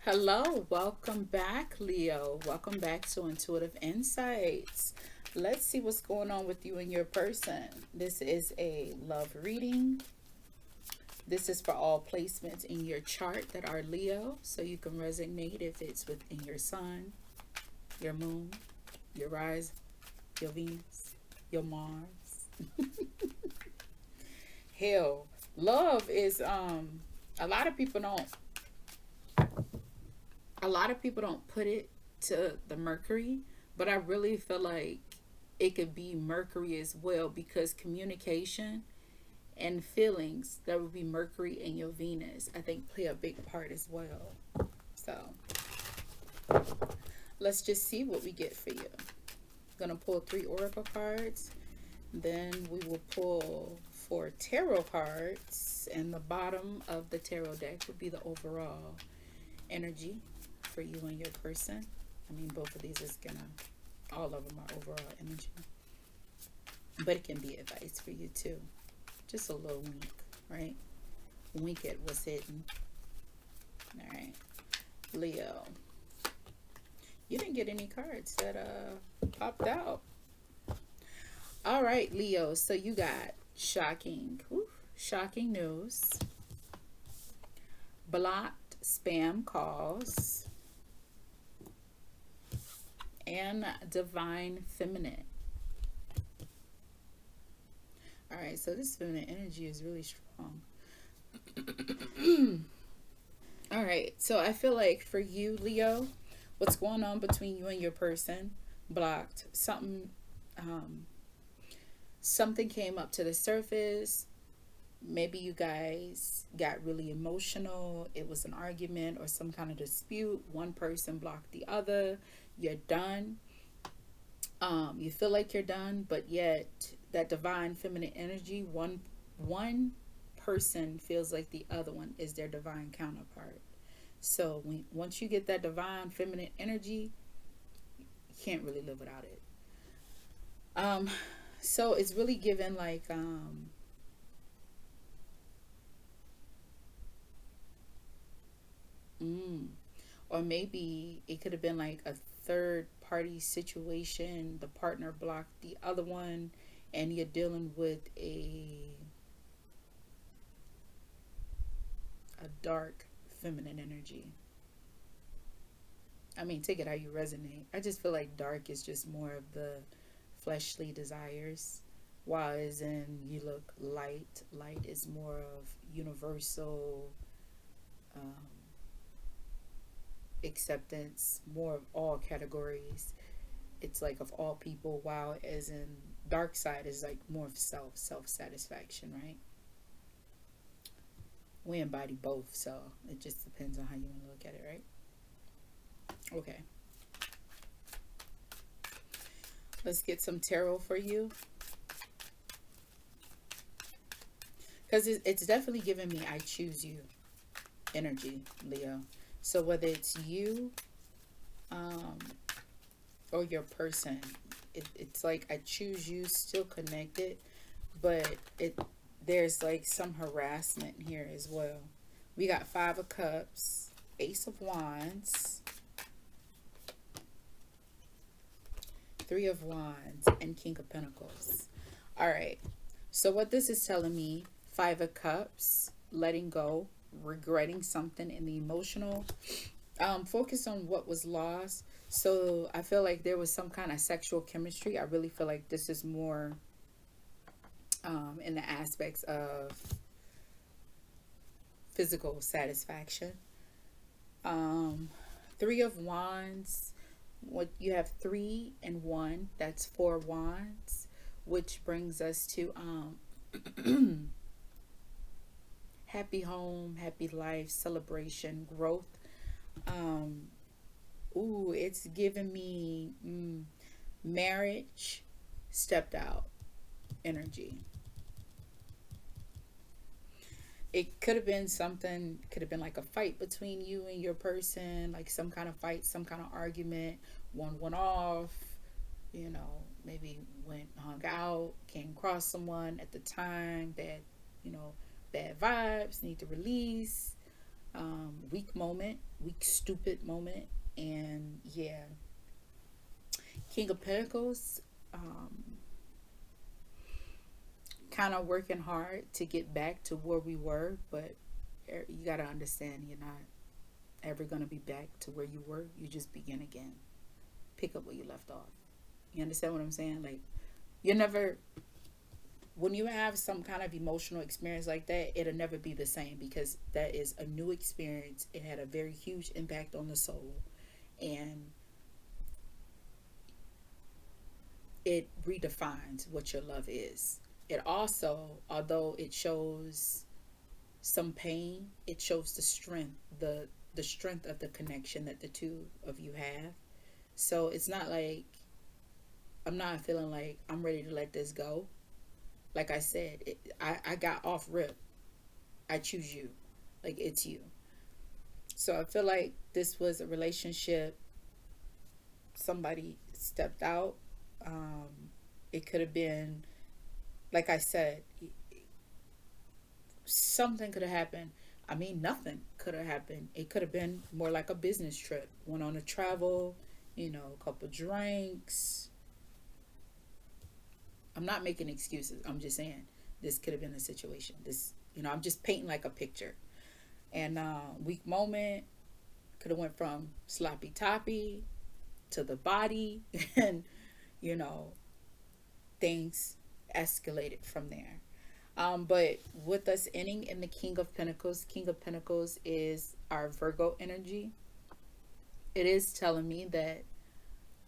Hello, welcome back, Leo. Welcome back to Intuitive Insights. Let's see what's going on with you and your person. This is a love reading. This is for all placements in your chart that are Leo, so you can resonate if it's within your sun, your moon, your rise, your Venus, your Mars. Hell, love is a lot of people don't put it to the Mercury, but I really feel like it could be Mercury as well because communication and feelings, that would be Mercury and your Venus, I think play a big part as well. So let's just see what we get for you. I'm gonna pull three oracle cards, then we will pull four tarot cards, and the bottom of the tarot deck would be the overall energy for you and your person. I mean, both of these is gonna, all of them are overall energy, but it can be advice for you too. Just a little wink, right? Wink at what's hidden. All right, Leo. You didn't get any cards that popped out. All right, Leo. So you got shocking news, blocked spam calls, and divine feminine. All right, so this feminine energy is really strong. All right, so I feel like for you, Leo, what's going on between you and your person? Blocked. Something came up to the surface. Maybe you guys got really emotional. It was an argument or some kind of dispute. One person blocked the other. You're done. You feel like you're done, but yet that divine feminine energy, one person feels like the other one is their divine counterpart. So once you get that divine feminine energy, you can't really live without it. Um, so it's really given like mm, or maybe it could have been like a third party situation. The partner blocked the other one, and you're dealing with a dark feminine energy. I mean, take it how you resonate. I just feel like dark is just more of the fleshly desires, while as in you look light. Light is more of universal um, acceptance, more of all categories. It's like of all people, while as in dark side is like more of self satisfaction, right? We embody both, so it just depends on how you want to look at it, right? Okay, let's get some tarot for you because it's definitely giving me I choose you energy, Leo. So whether it's you um, or your person, it's like I choose you, still connected, but there's like some harassment here as well. We got Five of Cups, Ace of Wands, Three of Wands, and King of Pentacles. All right. So what this is telling me, Five of Cups, letting go, regretting something in the emotional, focus on what was lost. So I feel like there was some kind of sexual chemistry. I really feel like this is more in the aspects of physical satisfaction. Um, Three of Wands, what you have three and one, that's four wands, which brings us to happy home, happy life, celebration, growth. Um, ooh, it's giving me marriage, stepped out energy. It could have been something, could have been like a fight between you and your person, like some kind of fight, some kind of argument. One went off, maybe went hung out, came across someone at the time that, you know, bad vibes, need to release. weak moment, weak stupid moment. And yeah, King of Pentacles, um, kind of working hard to get back to where we were, but you got to understand you're not ever going to be back to where you were. You just begin again, pick up where you left off. You understand what I'm saying? Like, you're never, when you have some kind of emotional experience like that, it'll never be the same, because that is a new experience. It had a very huge impact on the soul, and it redefines what your love is. It also, although it shows some pain, it shows the strength of the connection that the two of you have. So it's not like, I'm not feeling like I'm ready to let this go. Like I said, I got off rip. I choose you. Like, it's you. So I feel like this was a relationship. Somebody stepped out. It could have been, like I said, something could have happened. I mean, nothing could have happened. It could have been more like a business trip. Went on a travel, a couple drinks. I'm not making excuses. I'm just saying this could have been a situation. I'm just painting like a picture. And weak moment could have went from sloppy toppy to the body, and you know things escalated from there. But with us ending in the King of Pentacles is our Virgo energy. It is telling me that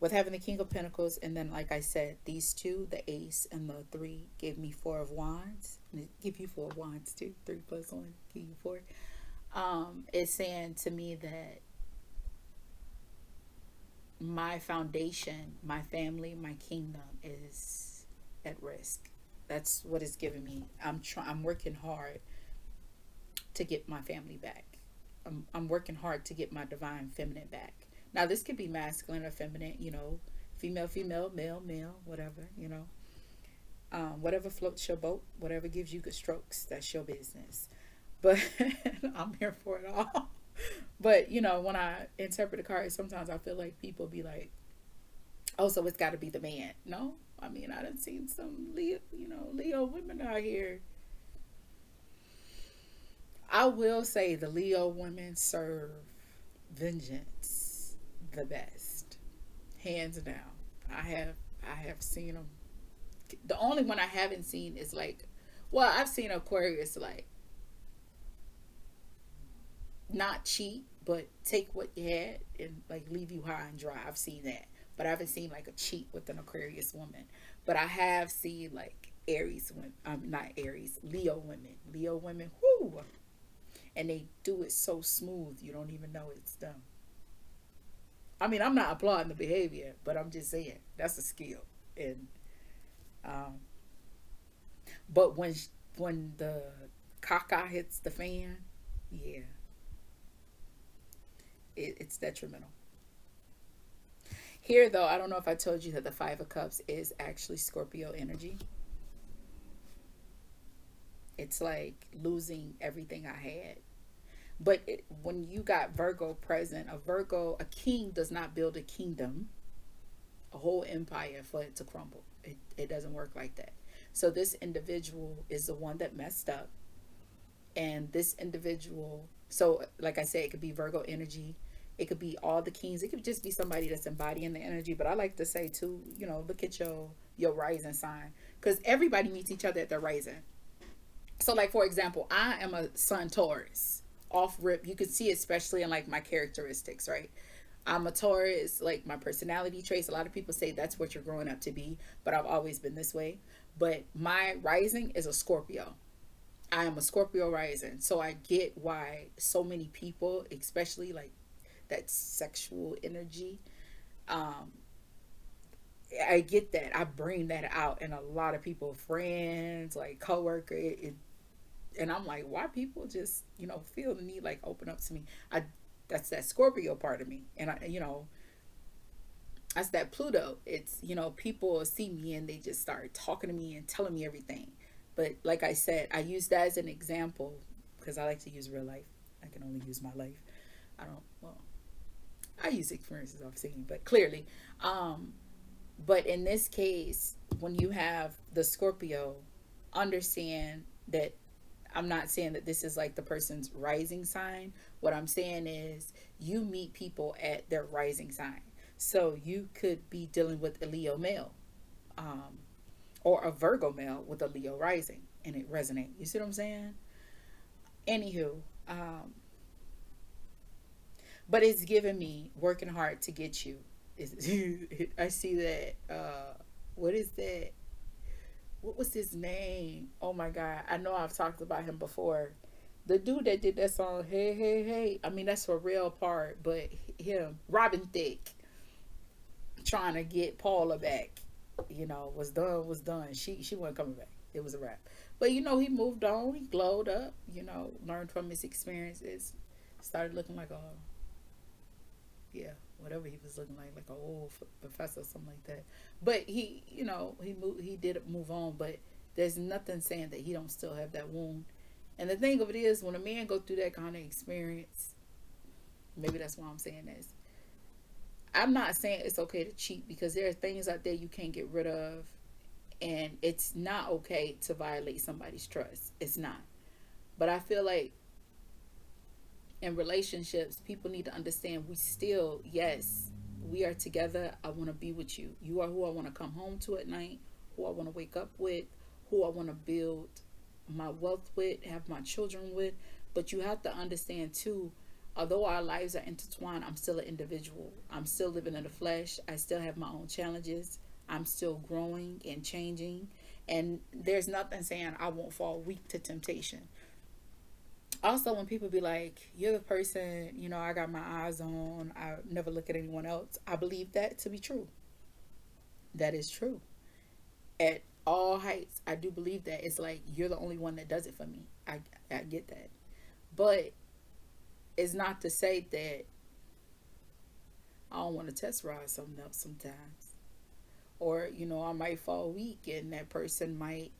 with having the King of Pentacles, and then, like I said, these two, the Ace and the Three, gave me Four of Wands. And it give you Four of Wands too. 3 plus 1, give you 4. It's saying to me that my foundation, my family, my kingdom is at risk. That's what it's giving me. I'm working hard to get my family back. I'm working hard to get my divine feminine back. Now, this could be masculine or feminine, female, female, male, male, whatever. Whatever floats your boat, whatever gives you good strokes, that's your business. But I'm here for it all. But, when I interpret the cards, sometimes I feel like people be like, oh, so it's got to be the man. No, I mean, I done seen some Leo women out here. I will say the Leo women serve vengeance the best, hands down. I have seen them. The only one I haven't seen is like, well, I've seen Aquarius like not cheat, but take what you had and like leave you high and dry. I've seen that, but I haven't seen like a cheat with an Aquarius woman. But I have seen like Aries women, not Aries, Leo women. Leo women, whoo, and they do it so smooth you don't even know it's them. I mean, I'm not applauding the behavior, but I'm just saying that's a skill. And um, but when the caca hits the fan, yeah, it's detrimental. Here, though, I don't know if I told you that the Five of Cups is actually Scorpio energy. It's like losing everything I had. But when you got Virgo present, a king does not build a kingdom, a whole empire for it to crumble. It doesn't work like that. So this individual is the one that messed up. And this individual, so like I said, it could be Virgo energy. It could be all the kings. It could just be somebody that's embodying the energy. But I like to say too, look at your rising sign, because everybody meets each other at their rising. So like, for example, I am a Sun Taurus. Off rip, you could see, especially in like my characteristics, right? I'm a Taurus, like my personality traits. A lot of people say that's what you're growing up to be, but I've always been this way. But my rising is a Scorpio. I am a Scorpio rising. So I get why so many people, especially like that sexual energy, um, I get that. I bring that out in a lot of people, friends, like coworker. And I'm like, why people just feel the need like open up to me? I That's that Scorpio part of me, and that's that Pluto. It's people see me and they just start talking to me and telling me everything. But like I said, I use that as an example because I like to use real life. I can only use my life. I don't, well, I use experiences I've seen, but clearly. But in this case, when you have the Scorpio, understand that I'm not saying that this is like the person's rising sign. What I'm saying is you meet people at their rising sign. So you could be dealing with a Leo male, um, or a Virgo male with a Leo rising, and it resonates. You see what I'm saying? Anywho, but it's given me working hard to get you. I see that. What is that? What was his name? Oh my God. I know I've talked about him before. The dude that did that song, Hey, Hey, Hey. I mean, that's a real part, but him, Robin Thicke, trying to get Paula back, was done. She wasn't coming back. It was a wrap. But he moved on. He glowed up, learned from his experiences, started looking like a, yeah, whatever he was looking like an old professor or something like that. But he did move on. But there's nothing saying that he don't still have that wound. And the thing of it is, when a man go through that kind of experience, maybe that's why I'm saying this. I'm not saying it's okay to cheat, because there are things out there you can't get rid of, and it's not okay to violate somebody's trust. It's not. But I feel like in relationships, people need to understand we still, yes, we are together. I want to be with you. You are who I want to come home to at night, who I want to wake up with, who I want to build my wealth with, have my children with. But you have to understand too, although our lives are intertwined, I'm still an individual. I'm still living in the flesh. I still have my own challenges. I'm still growing and changing. And there's nothing saying I won't fall weak to temptation. Also, when people be like, you're the person, I got my eyes on, I never look at anyone else, I believe that to be true. That is true. At all heights, I do believe that. It's like you're the only one that does it for me. I get that. But it's not to say that I don't want to test ride something else sometimes. Or, I might fall weak and that person might,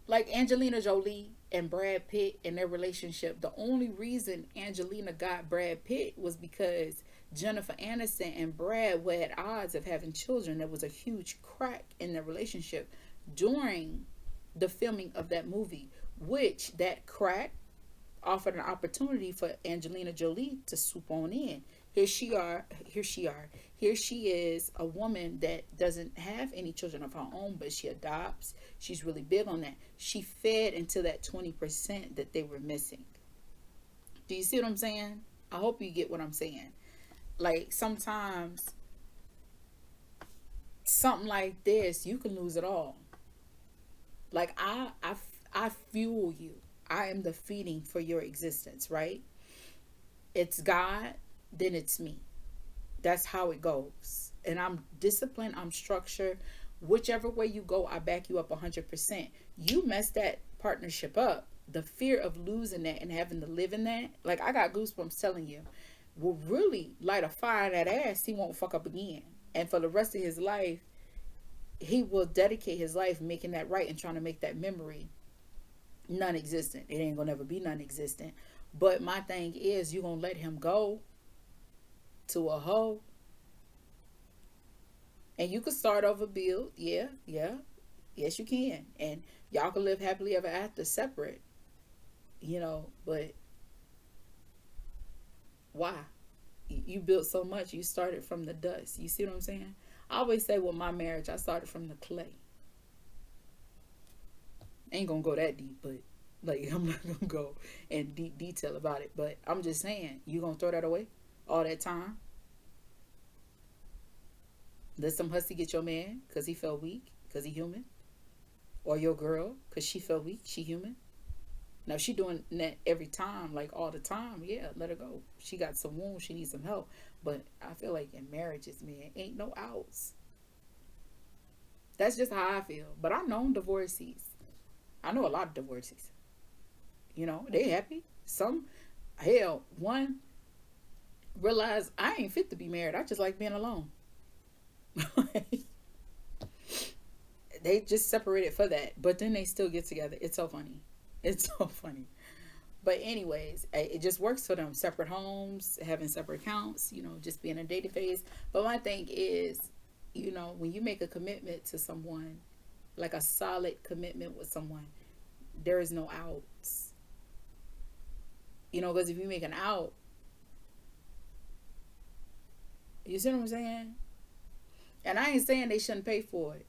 like Angelina Jolie and Brad Pitt and their relationship. The only reason Angelina got Brad Pitt was because Jennifer Aniston and Brad were at odds of having children. There was a huge crack in their relationship during the filming of that movie, which that crack offered an opportunity for Angelina Jolie to swoop on in. Here she is, a woman that doesn't have any children of her own, but she adopts. She's really big on that. She fed into that 20% that they were missing. Do you see what I'm saying? I hope you get what I'm saying. Like, sometimes something like this, you can lose it all. Like, I fuel you. I am the feeding for your existence, right? It's God, then it's me. That's how it goes. And I'm disciplined, I'm structured. Whichever way you go, I back you up 100%. You mess that partnership up, the fear of losing that and having to live in that, like, I got goosebumps telling you, will really light a fire in that ass. He won't fuck up again. And for the rest of his life, he will dedicate his life making that right and trying to make that memory non-existent. It ain't gonna ever be non-existent. But my thing is, you gonna let him go to a hoe, and you could start over, build. Yeah, yeah, yes, you can, and y'all can live happily ever after, separate. But why? You built so much. You started from the dust. You see what I'm saying? I always say with my marriage, I started from the clay. Ain't gonna go that deep, but like, I'm not gonna go in deep detail about it. But I'm just saying, you gonna throw that away? All that time? Let some hussy get your man because he felt weak, because he human? Or your girl because she felt weak, she human? Now, if she doing that every time, like all the time, yeah, let her go. She got some wounds, she needs some help. But I feel like in marriages, man, ain't no outs. That's just how I feel. But I know divorcees. I know a lot of divorcees. They happy. Some, hell, one realize I ain't fit to be married. I just like being alone. They just separated for that, but then they still get together. It's so funny. It's so funny. But anyways, it just works for them. Separate homes, having separate accounts, just being in a dating phase. But my thing is, when you make a commitment to someone, like a solid commitment with someone, there is no outs. Because if you make an out, you see what I'm saying? And I ain't saying they shouldn't pay for it.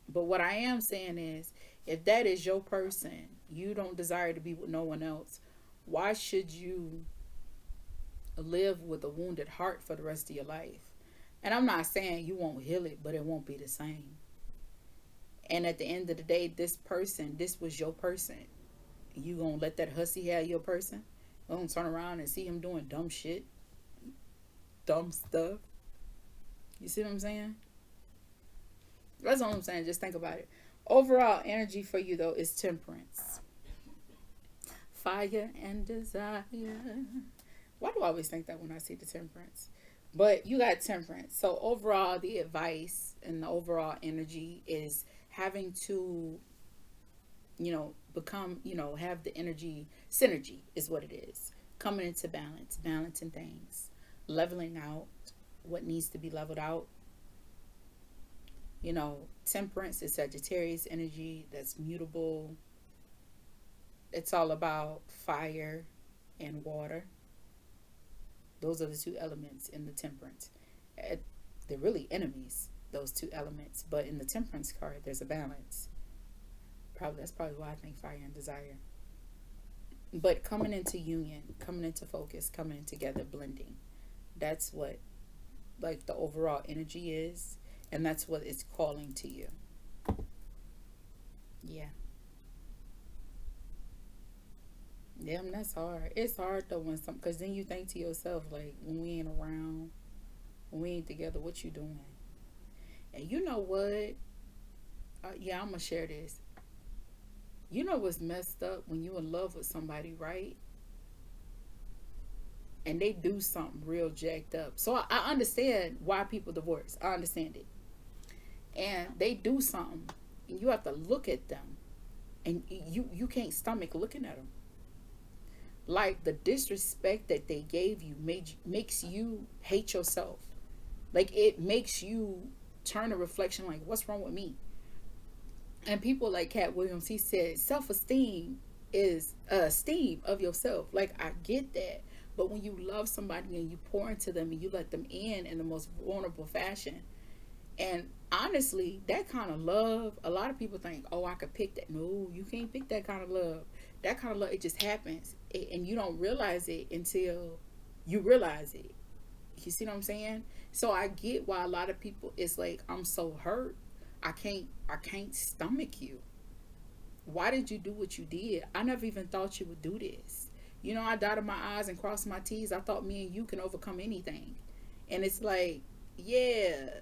But what I am saying is, if that is your person, you don't desire to be with no one else, why should you live with a wounded heart for the rest of your life? And I'm not saying you won't heal it, but it won't be the same. And at the end of the day, this was your person. You gonna let that hussy have your person? Gonna turn around and see him doing dumb shit? Dumb stuff? You see what I'm saying? That's all I'm saying. Just think about it. Overall energy for you, though, is temperance. Fire and desire. Why do I always think that when I see the temperance? But you got temperance. So overall, the advice and the overall energy is having to, become, have the energy. Synergy is what it is. Coming into balance. Balancing things. Leveling out what needs to be leveled out. Temperance is Sagittarius energy that's mutable. It's all about fire and water. Those are the two elements in the temperance. They're really enemies, those two elements. But in the temperance card, there's a balance. That's probably why I think fire and desire. But coming into union, coming into focus, coming in together, blending. That's what, like, the overall energy is. And that's what it's calling to you. Yeah. Yeah, that's hard. It's hard though because then you think to yourself, like, when we ain't around, when we ain't together, what you doing? And you know what? Yeah, I'm gonna share this. You know what's messed up when you in love with somebody, right? And they do something real jacked up. So I understand why people divorce. I understand it. And they do something, and you have to look at them, and you can't stomach looking at them. Like, the disrespect that they gave you makes you hate yourself. Like, it makes you turn a reflection like, what's wrong with me? And people like Cat Williams, he said, self-esteem is esteem of yourself. Like, I get that. But when you love somebody and you pour into them and you let them in the most vulnerable fashion, and honestly, that kind of love, a lot of people think, oh, I could pick that. No, you can't pick that kind of love. That kind of love, it just happens. And you don't realize it until you realize it. You see what I'm saying? So I get why a lot of people, it's like, I'm so hurt. I can't stomach you. Why did you do what you did? I never even thought you would do this. I dotted my I's and crossed my T's. I thought me and you can overcome anything. And it's like, yeah,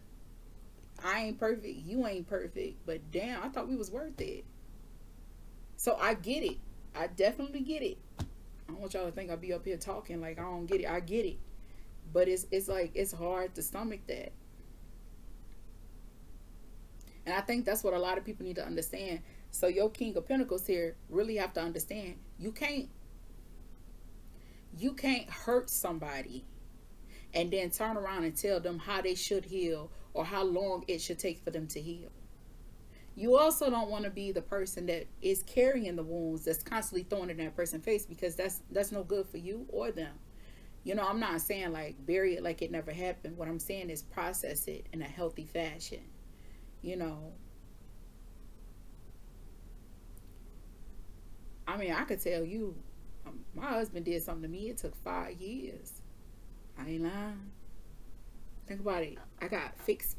I ain't perfect, you ain't perfect, but damn, I thought we was worth it. So I get it. I definitely get it. I don't want y'all to think I'll be up here talking like I don't get it. I get it. But it's like, it's hard to stomach that. And I think that's what a lot of people need to understand. So your King of Pentacles here really have to understand, you can't hurt somebody and then turn around and tell them how they should heal or how long it should take for them to heal. You also don't want to be the person that is carrying the wounds, that's constantly throwing it in that person's face, because that's no good for you or them. I'm not saying like bury it like it never happened. What I'm saying is process it in a healthy fashion. I mean, I could tell you, my husband did something to me. It took 5 years. I ain't lying. Think about it. I got fixed.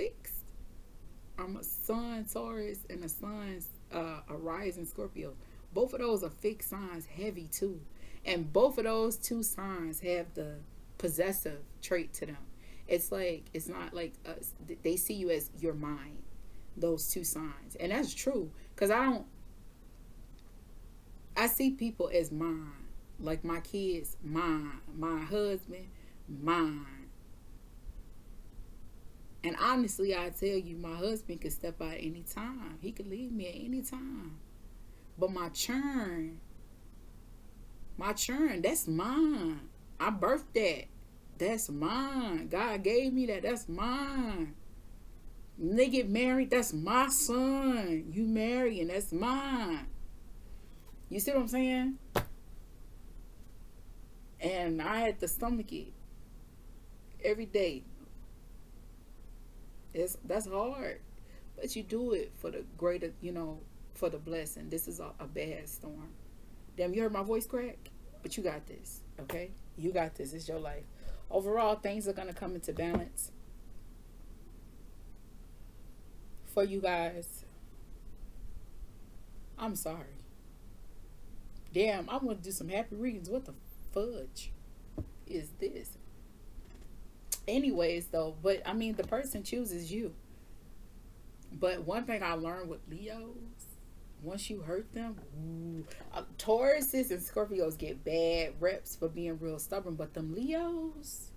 I'm a sun Taurus and a sun's a rising Scorpio. Both of those are fixed signs, heavy too. And both of those two signs have the possessive trait to them. It's like, it's not like they see you as your mind, those two signs. And that's true. Because I see people as mine. Like my kids, mine. My husband, mine. And honestly, I tell you, my husband could step out any time. He could leave me at any time. But my churn My children, that's mine. I birthed that. That's mine. God gave me that. That's mine. When they get married, that's my son. You marry and that's mine. You see what I'm saying? And I had to stomach it every day. That's hard. But you do it for the greater, for the blessing. This is a bad storm. Damn, you heard my voice crack? But you got this, okay? You got this. It's your life. Overall, things are going to come into balance for you guys. I'm sorry. Damn, I want to do some happy readings. What the fudge is this? Anyways, though, but I mean, the person chooses you. But one thing I learned with Leos, once you hurt them, Tauruses and Scorpios get bad reps for being real stubborn, but them Leos,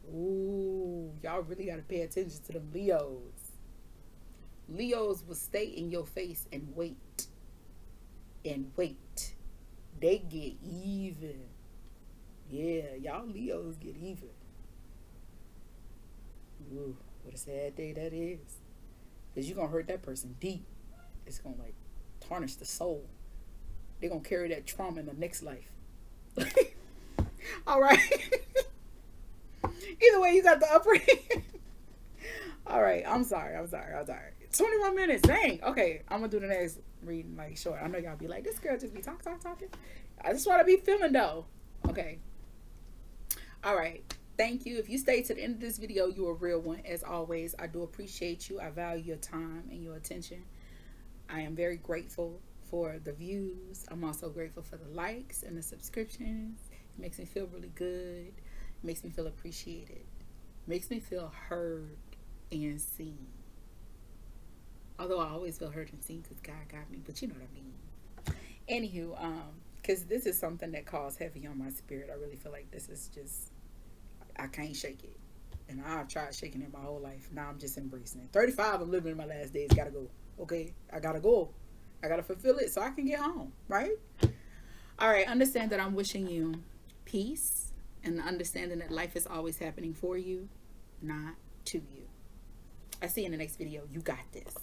ooh, y'all really got to pay attention to them Leos. Leos will stay in your face and wait. And wait. They get even. Yeah, y'all Leos get even. Ooh, what a sad day that is. Because you're going to hurt that person deep. It's going to like tarnish the soul. They're going to carry that trauma in the next life. All right. Either way, you got the upper hand. All right. I'm sorry. 21 minutes. Dang. Okay. I'm going to do the next reading like short. I know y'all be like, this girl just be talking. I just want to be feeling though. Okay. All right. Thank you. If you stayed to the end of this video, you're a real one. As always, I do appreciate you. I value your time and your attention. I am very grateful for the views. I'm also grateful for the likes and the subscriptions. It makes me feel really good. It makes me feel appreciated. It makes me feel heard and seen. Although I always feel heard and seen because God got me. But you know what I mean. Anywho, because this is something that caused heavy on my spirit. I really feel like this is just, I can't shake it. And I've tried shaking it my whole life. Now I'm just embracing it. 35, I'm living in my last days. Gotta go. Okay? I gotta go. I gotta fulfill it so I can get home. Right? All right. Understand that I'm wishing you peace and the understanding that life is always happening for you, not to you. I'll see you in the next video. You got this.